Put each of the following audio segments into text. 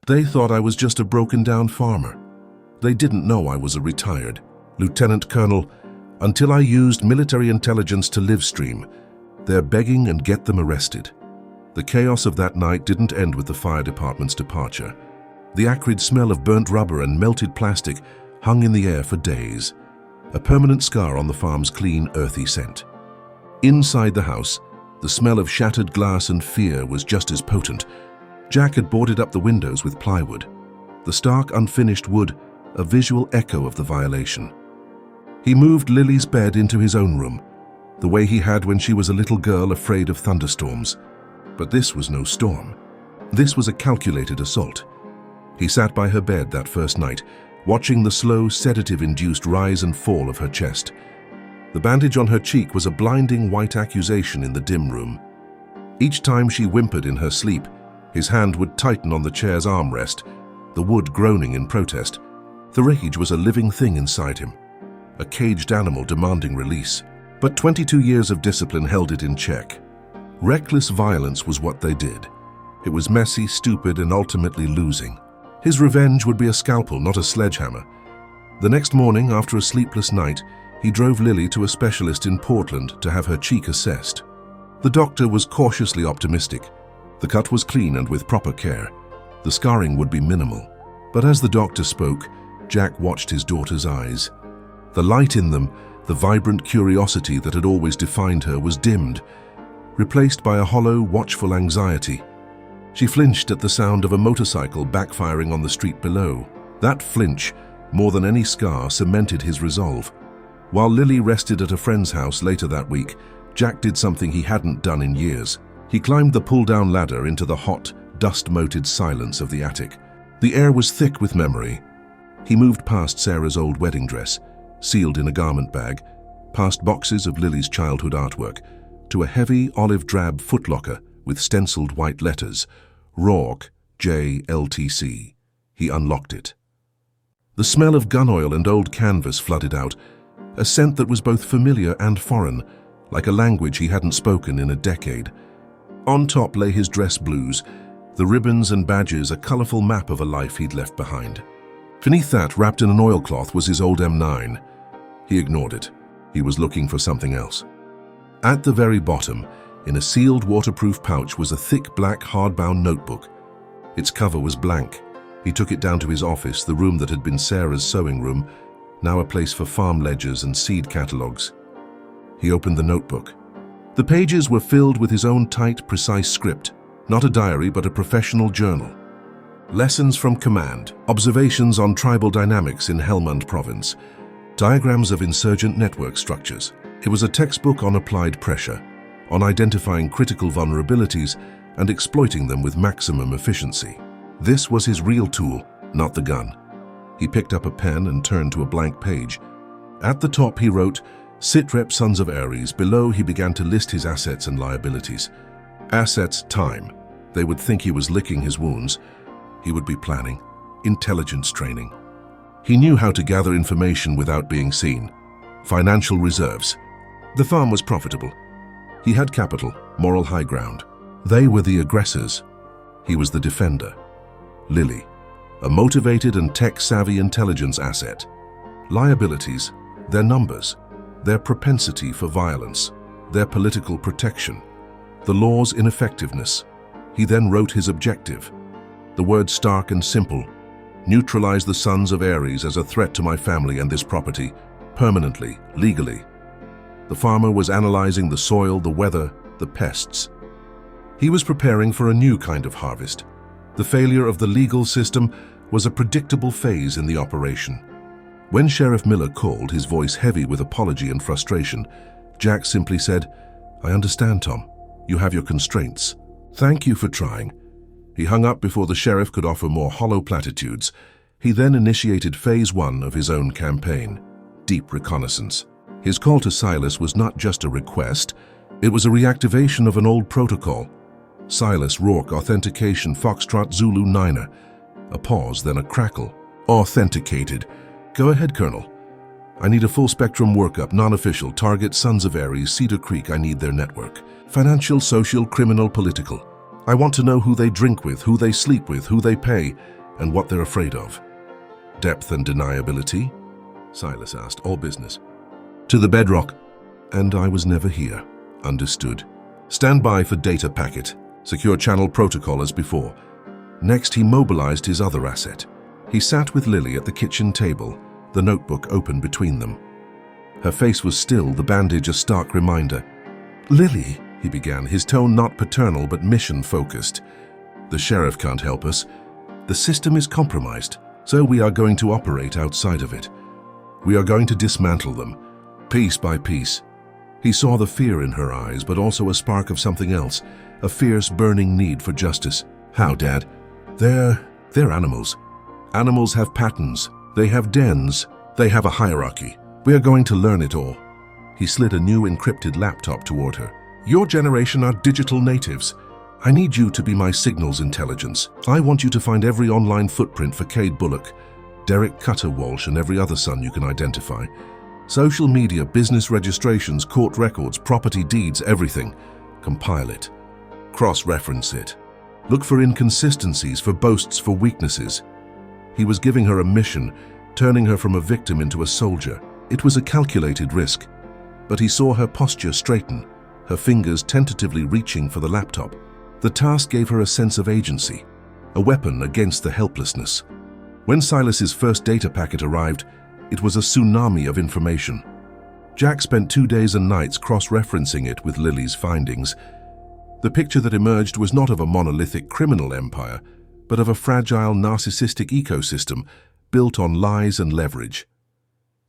They thought I was just a broken-down farmer. They didn't know I was a retired lieutenant colonel until I used military intelligence to live stream. They're begging and get them arrested. The chaos of that night didn't end with the fire department's departure. The acrid smell of burnt rubber and melted plastic hung in the air for days, a permanent scar on the farm's clean, earthy scent. Inside the house, the smell of shattered glass and fear was just as potent. Jack had boarded up the windows with plywood, the stark, unfinished wood a visual echo of the violation. He moved Lily's bed into his own room, the way he had when she was a little girl afraid of thunderstorms. But this was no storm. This was a calculated assault. He sat by her bed that first night, watching the slow, sedative-induced rise and fall of her chest. The bandage on her cheek was a blinding white accusation in the dim room. Each time she whimpered in her sleep, his hand would tighten on the chair's armrest, the wood groaning in protest. The rage was a living thing inside him, a caged animal demanding release. But 22 years of discipline held it in check. Reckless violence was what they did. It was messy, stupid, and ultimately losing. His revenge would be a scalpel, not a sledgehammer. The next morning, after a sleepless night, he drove Lily to a specialist in Portland to have her cheek assessed. The doctor was cautiously optimistic. The cut was clean and with proper care. The scarring would be minimal. But as the doctor spoke, Jack watched his daughter's eyes. The light in them, the vibrant curiosity that had always defined her, was dimmed, replaced by a hollow, watchful anxiety. She flinched at the sound of a motorcycle backfiring on the street below. That flinch, more than any scar, cemented his resolve. While Lily rested at a friend's house later that week, Jack did something he hadn't done in years. He climbed the pull-down ladder into the hot, dust-moated silence of the attic. The air was thick with memory. He moved past Sarah's old wedding dress, sealed in a garment bag, past boxes of Lily's childhood artwork, to a heavy olive-drab footlocker with stenciled white letters, Rourke, JLTC. He unlocked it. The smell of gun oil and old canvas flooded out, a scent that was both familiar and foreign, like a language he hadn't spoken in a decade. On top lay his dress blues, the ribbons and badges a colorful map of a life he'd left behind. Beneath that, wrapped in an oilcloth, was his old M9. He ignored it. He was looking for something else. At the very bottom, in a sealed waterproof pouch, was a thick black hardbound notebook. Its cover was blank. He took it down to his office, the room that had been Sarah's sewing room, now a place for farm ledgers and seed catalogs. He opened the notebook. The pages were filled with his own tight, precise script, not a diary but a professional journal. Lessons from command, observations on tribal dynamics in Helmand province, diagrams of insurgent network structures. It was a textbook on applied pressure, on identifying critical vulnerabilities and exploiting them with maximum efficiency. This was his real tool, not the gun. He picked up a pen and turned to a blank page. At the top he wrote, "Sitrep Sons of Ares." Below he began to list his assets and liabilities. Assets, time. They would think he was licking his wounds. He would be planning, intelligence training. He knew how to gather information without being seen. Financial reserves. The farm was profitable. He had capital, moral high ground. They were the aggressors. He was the defender. Lily, a motivated and tech-savvy intelligence asset. Liabilities, their numbers, their propensity for violence, their political protection, the law's ineffectiveness. He then wrote his objective. The words stark and simple: neutralize the Sons of Ares as a threat to my family and this property, permanently, legally. The farmer was analyzing the soil, the weather, the pests. He was preparing for a new kind of harvest. The failure of the legal system was a predictable phase in the operation. When Sheriff Miller called, his voice heavy with apology and frustration, Jack simply said, "I understand, Tom. You have your constraints. Thank you for trying." He hung up before the sheriff could offer more hollow platitudes. He then initiated phase 1 of his own campaign, deep reconnaissance. His call to Silas was not just a request, it was a reactivation of an old protocol. Silas, Rourke, authentication, Foxtrot, Zulu, Niner. A pause, then a crackle. Authenticated. Go ahead, Colonel. I need a full-spectrum workup, non-official, target Sons of Ares, Cedar Creek. I need their network. Financial, social, criminal, political. I want to know who they drink with, who they sleep with, who they pay, and what they're afraid of. Depth and deniability? Silas asked, all business. To the bedrock. And I was never here. Understood. Stand by for data packet. Secure channel protocol as before. Next, he mobilized his other asset. He sat with Lily at the kitchen table, the notebook open between them. Her face was still, the bandage a stark reminder. Lily, he began, his tone not paternal but mission-focused. The sheriff can't help us. The system is compromised, so we are going to operate outside of it. We are going to dismantle them, piece by piece. He saw the fear in her eyes, but also a spark of something else, a fierce, burning need for justice. How, Dad? They're animals. Animals have patterns. They have dens. They have a hierarchy. We are going to learn it all. He slid a new encrypted laptop toward her. Your generation are digital natives. I need you to be my signals intelligence. I want you to find every online footprint for Cade Bullock, Derek Cutter Walsh, and every other son you can identify. Social media, business registrations, court records, property deeds, everything. Compile it. Cross-reference it. Look for inconsistencies, for boasts, for weaknesses. He was giving her a mission, turning her from a victim into a soldier. It was a calculated risk, but he saw her posture straighten, her fingers tentatively reaching for the laptop. The task gave her a sense of agency, a weapon against the helplessness. When Silas's first data packet arrived, it was a tsunami of information. Jack spent 2 days and nights cross-referencing it with Lily's findings. The picture that emerged was not of a monolithic criminal empire, but of a fragile, narcissistic ecosystem built on lies and leverage.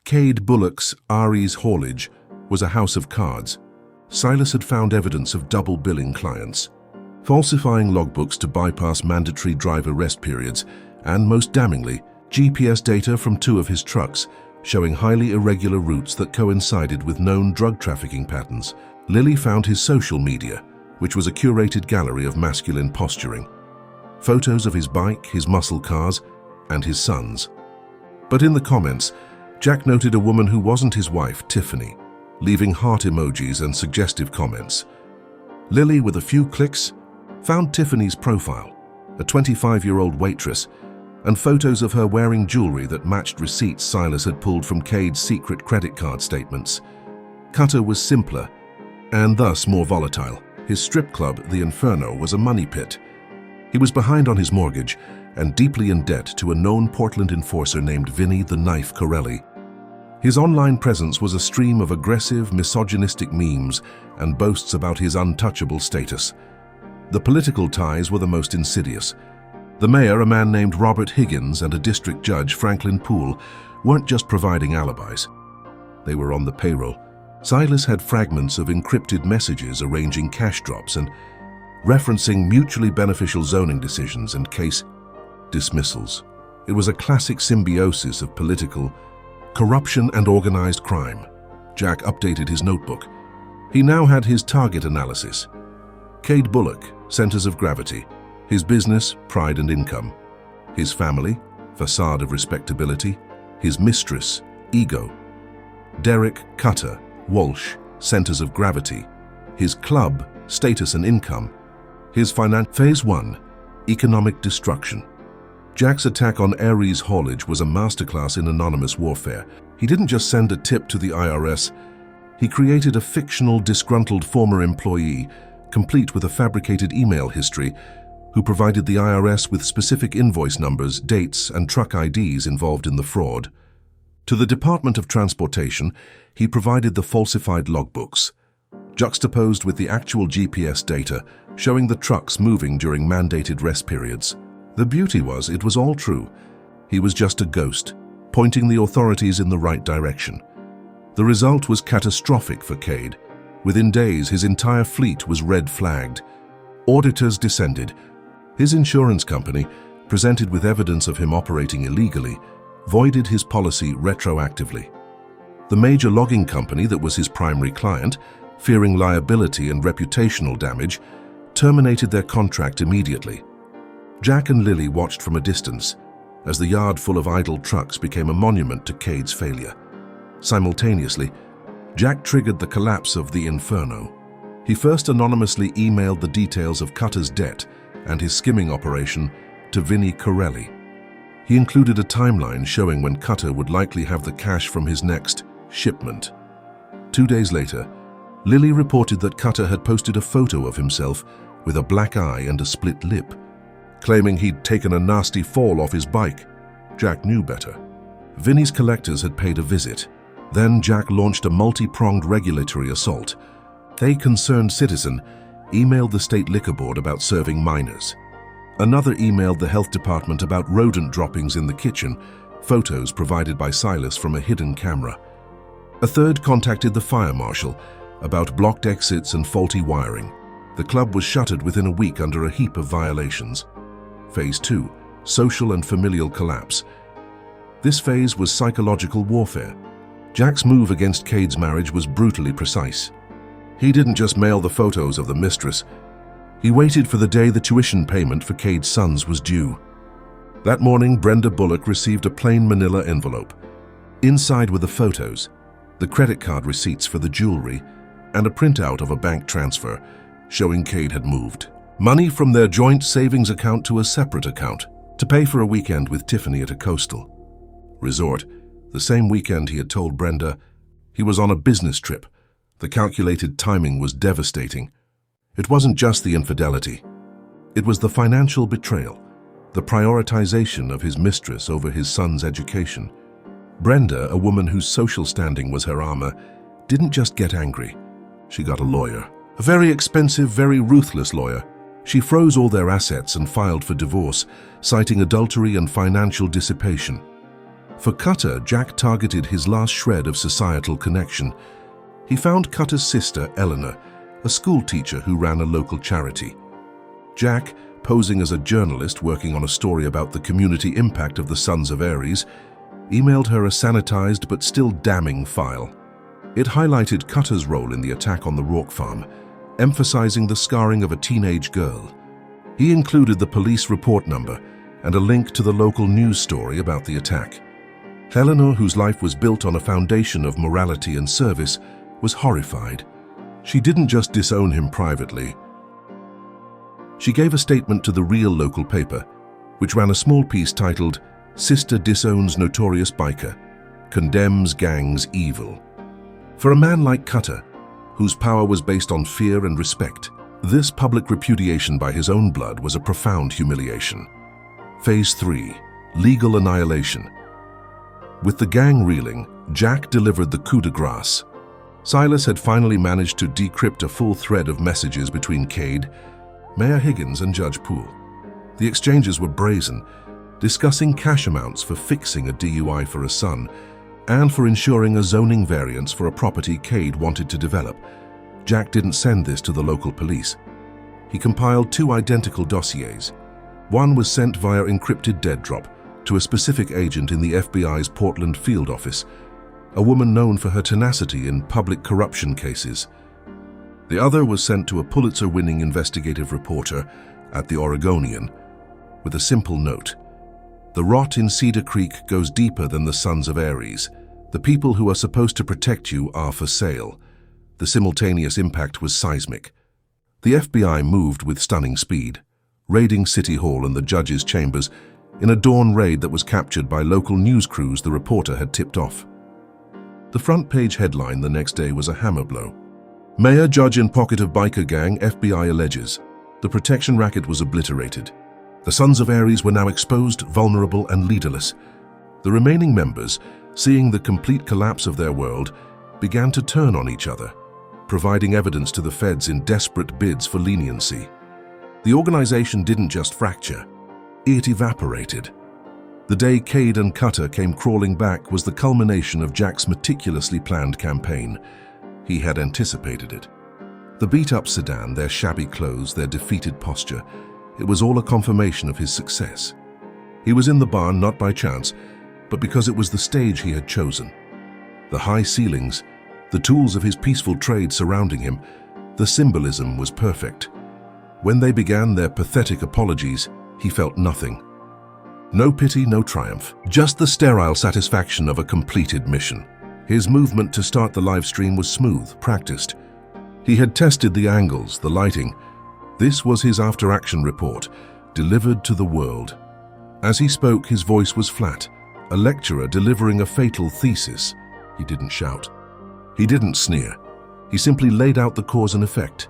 Cade Bullock's Ari's haulage was a house of cards. Silas had found evidence of double billing clients, falsifying logbooks to bypass mandatory driver rest periods, and most damningly, GPS data from 2 of his trucks showing highly irregular routes that coincided with known drug trafficking patterns. Lily found his social media, which was a curated gallery of masculine posturing. Photos of his bike, his muscle cars, and his sons. But in the comments, Jack noted a woman who wasn't his wife, Tiffany, leaving heart emojis and suggestive comments. Lily, with a few clicks, found Tiffany's profile, a 25-year-old waitress, and photos of her wearing jewelry that matched receipts Silas had pulled from Cade's secret credit card statements. Cutter was simpler, and thus more volatile. His strip club, the Inferno, was a money pit. He was behind on his mortgage and deeply in debt to a known Portland enforcer named Vinny the Knife Corelli. His online presence was a stream of aggressive, misogynistic memes and boasts about his untouchable status. The political ties were the most insidious. The mayor, a man named Robert Higgins, and a district judge, Franklin Poole, weren't just providing alibis. They were on the payroll. Silas had fragments of encrypted messages arranging cash drops and referencing mutually beneficial zoning decisions and case dismissals. It was a classic symbiosis of political corruption and organized crime. Jack updated his notebook. He now had his target analysis. Cade Bullock, centers of gravity. His business, pride and income. His family, facade of respectability. His mistress, ego. Derek Cutter Walsh, centers of gravity. His club, status and income. His Phase 1, economic destruction. Jack's attack on Ari's haulage was a masterclass in anonymous warfare. He didn't just send a tip to the IRS. He created a fictional, disgruntled former employee, complete with a fabricated email history, who provided the IRS with specific invoice numbers, dates, and truck IDs involved in the fraud. To the Department of Transportation, he provided the falsified logbooks, juxtaposed with the actual GPS data, showing the trucks moving during mandated rest periods. The beauty was, it was all true. He was just a ghost, pointing the authorities in the right direction. The result was catastrophic for Cade. Within days, his entire fleet was red-flagged. Auditors descended. His insurance company, presented with evidence of him operating illegally, voided his policy retroactively. The major logging company that was his primary client, fearing liability and reputational damage, terminated their contract immediately. Jack and Lily watched from a distance as the yard full of idle trucks became a monument to Cade's failure. Simultaneously, Jack triggered the collapse of the Inferno. He first anonymously emailed the details of Cutter's debt and his skimming operation to Vinnie Corelli. He included a timeline showing when Cutter would likely have the cash from his next shipment. 2 days later, Lily reported that Cutter had posted a photo of himself with a black eye and a split lip, claiming he'd taken a nasty fall off his bike. Jack knew better. Vinnie's collectors had paid a visit. Then Jack launched a multi-pronged regulatory assault. A concerned citizen emailed the state liquor board about serving minors. Another emailed the health department about rodent droppings in the kitchen, photos provided by Silas from a hidden camera. A third contacted the fire marshal about blocked exits and faulty wiring. The club was shuttered within a week under a heap of violations. Phase 2, social and familial collapse. This phase was psychological warfare. Jack's move against Cade's marriage was brutally precise. He didn't just mail the photos of the mistress. He waited for the day the tuition payment for Cade's sons was due. That morning, Brenda Bullock received a plain manila envelope. Inside were the photos, the credit card receipts for the jewelry, and a printout of a bank transfer showing Cade had moved money from their joint savings account to a separate account to pay for a weekend with Tiffany at a coastal resort. The same weekend he had told Brenda he was on a business trip. The calculated timing was devastating. It wasn't just the infidelity. It was the financial betrayal, the prioritization of his mistress over his son's education. Brenda, a woman whose social standing was her armor, didn't just get angry. She got a lawyer. A very expensive, very ruthless lawyer. She froze all their assets and filed for divorce, citing adultery and financial dissipation. For Cutter, Jack targeted his last shred of societal connection. He found Cutter's sister, Eleanor, a school teacher who ran a local charity. Jack, posing as a journalist working on a story about the community impact of the Sons of Aries, emailed her a sanitized but still damning file. It highlighted Cutter's role in the attack on the Rourke farm, emphasizing the scarring of a teenage girl. He included the police report number and a link to the local news story about the attack. Eleanor, whose life was built on a foundation of morality and service, was horrified. She didn't just disown him privately. She gave a statement to the real local paper, which ran a small piece titled, "Sister Disowns Notorious Biker, Condemns Gang's Evil." For a man like Cutter, whose power was based on fear and respect, this public repudiation by his own blood was a profound humiliation. Phase 3, legal annihilation. With the gang reeling, Jack delivered the coup de grace. Silas had finally managed to decrypt a full thread of messages between Cade, Mayor Higgins, and Judge Poole. The exchanges were brazen, discussing cash amounts for fixing a DUI for a son and for ensuring a zoning variance for a property Cade wanted to develop. Jack didn't send this to the local police. He compiled 2 identical dossiers. One was sent via encrypted dead drop to a specific agent in the FBI's Portland field office, a woman known for her tenacity in public corruption cases. The other was sent to a Pulitzer-winning investigative reporter at the Oregonian with a simple note: "The rot in Cedar Creek goes deeper than the Sons of Aries. The people who are supposed to protect you are for sale." The simultaneous impact was seismic. The FBI moved with stunning speed, raiding City Hall and the judge's chambers in a dawn raid that was captured by local news crews the reporter had tipped off. The front page headline the next day was a hammer blow. "Mayor Judge in Pocket of Biker Gang, FBI alleges." The protection racket was obliterated. The Sons of Aries were now exposed, vulnerable, and leaderless. The remaining members, seeing the complete collapse of their world, began to turn on each other, providing evidence to the feds in desperate bids for leniency. The organization didn't just fracture, it evaporated. The day Cade and Cutter came crawling back was the culmination of Jack's meticulously planned campaign. He had anticipated it. The beat-up sedan, their shabby clothes, their defeated posture, it was all a confirmation of his success. He was in the barn not by chance, but because it was the stage he had chosen. The high ceilings, the tools of his peaceful trade surrounding him, the symbolism was perfect. When they began their pathetic apologies, he felt nothing. No pity, no triumph, just the sterile satisfaction of a completed mission. His movement to start the live stream was smooth, practiced. He had tested the angles, the lighting. This was his after-action report, delivered to the world. As he spoke, his voice was flat, a lecturer delivering a fatal thesis. He didn't shout. He didn't sneer. He simply laid out the cause and effect.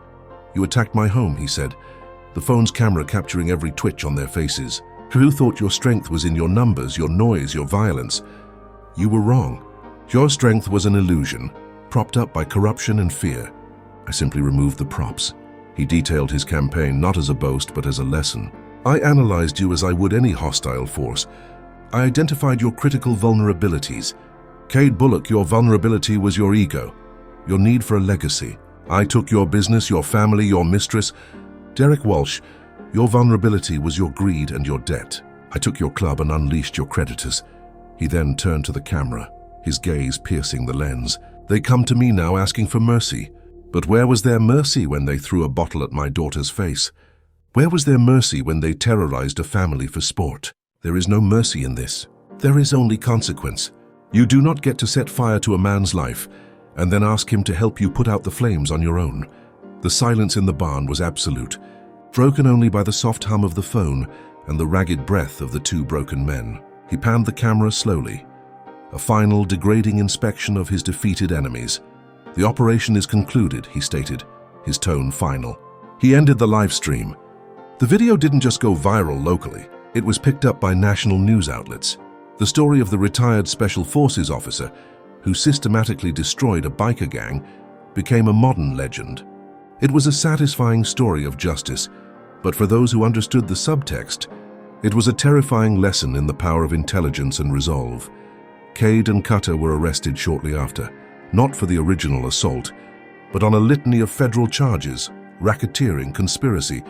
"You attacked my home," he said, the phone's camera capturing every twitch on their faces. "Who thought your strength was in your numbers, your noise, your violence? You were wrong. Your strength was an illusion, propped up by corruption and fear. I simply removed the props." He detailed his campaign not as a boast but as a lesson. "I analyzed you as I would any hostile force. I identified your critical vulnerabilities. Cade Bullock, your vulnerability was your ego, your need for a legacy. I took your business, your family, your mistress. Derek Walsh, your vulnerability was your greed and your debt. I took your club and unleashed your creditors." He then turned to the camera, his gaze piercing the lens. "They come to me now asking for mercy. But where was their mercy when they threw a bottle at my daughter's face? Where was their mercy when they terrorized a family for sport? There is no mercy in this. There is only consequence. You do not get to set fire to a man's life and then ask him to help you put out the flames on your own." The silence in the barn was absolute, broken only by the soft hum of the phone and the ragged breath of the two broken men. He panned the camera slowly, a final, degrading inspection of his defeated enemies. "The operation is concluded," he stated, his tone final. He ended the live stream. The video didn't just go viral locally. It was picked up by national news outlets. The story of the retired Special Forces officer who systematically destroyed a biker gang became a modern legend. It was a satisfying story of justice, but for those who understood the subtext, it was a terrifying lesson in the power of intelligence and resolve. Cade and Cutter were arrested shortly after, not for the original assault, but on a litany of federal charges: racketeering, conspiracy,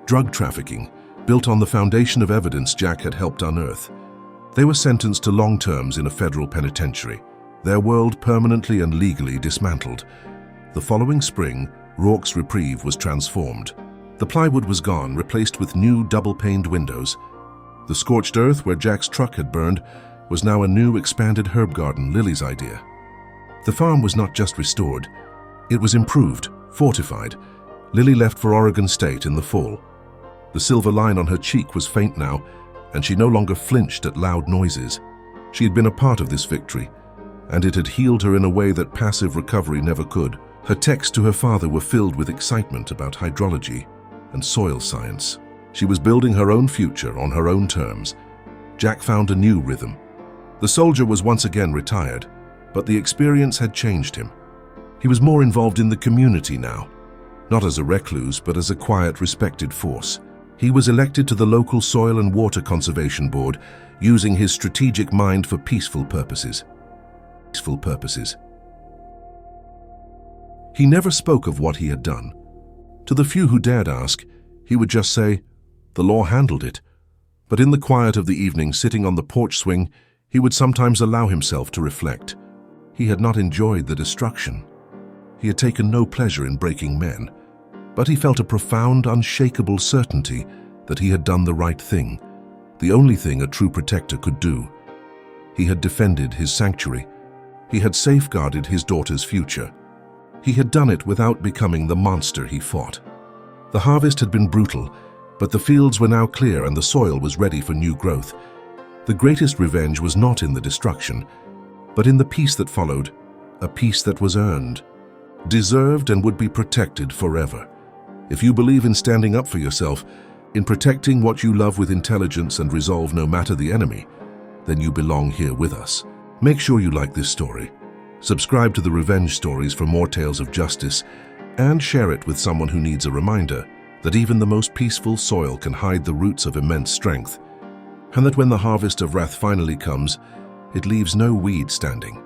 drug trafficking, built on the foundation of evidence Jack had helped unearth. They were sentenced to long terms in a federal penitentiary, their world permanently and legally dismantled. The following spring, Rourke's reprieve was transformed. The plywood was gone, replaced with new double-paned windows. The scorched earth where Jack's truck had burned was now a new expanded herb garden, Lily's idea. The farm was not just restored, it was improved, fortified. Lily left for Oregon State in the fall. The silver line on her cheek was faint now, and she no longer flinched at loud noises. She had been a part of this victory, and it had healed her in a way that passive recovery never could. Her texts to her father were filled with excitement about hydrology and soil science. She was building her own future on her own terms. Jack found a new rhythm. The soldier was once again retired, but the experience had changed him. He was more involved in the community now, not as a recluse, but as a quiet, respected force. He was elected to the local Soil and Water Conservation Board, using his strategic mind for peaceful purposes. He never spoke of what he had done. To the few who dared ask, he would just say, "The law handled it." But in the quiet of the evening, sitting on the porch swing, he would sometimes allow himself to reflect. He had not enjoyed the destruction. He had taken no pleasure in breaking men, but he felt a profound, unshakable certainty that he had done the right thing, the only thing a true protector could do. He had defended his sanctuary. He had safeguarded his daughter's future. He had done it without becoming the monster he fought. The harvest had been brutal, but the fields were now clear and the soil was ready for new growth. The greatest revenge was not in the destruction, but in the peace that followed, a peace that was earned, deserved, and would be protected forever. If you believe in standing up for yourself, in protecting what you love with intelligence and resolve no matter the enemy, then you belong here with us. Make sure you like this story. Subscribe to the Revenge Stories for more tales of justice, and share it with someone who needs a reminder that even the most peaceful soil can hide the roots of immense strength, and that when the harvest of wrath finally comes, it leaves no weed standing.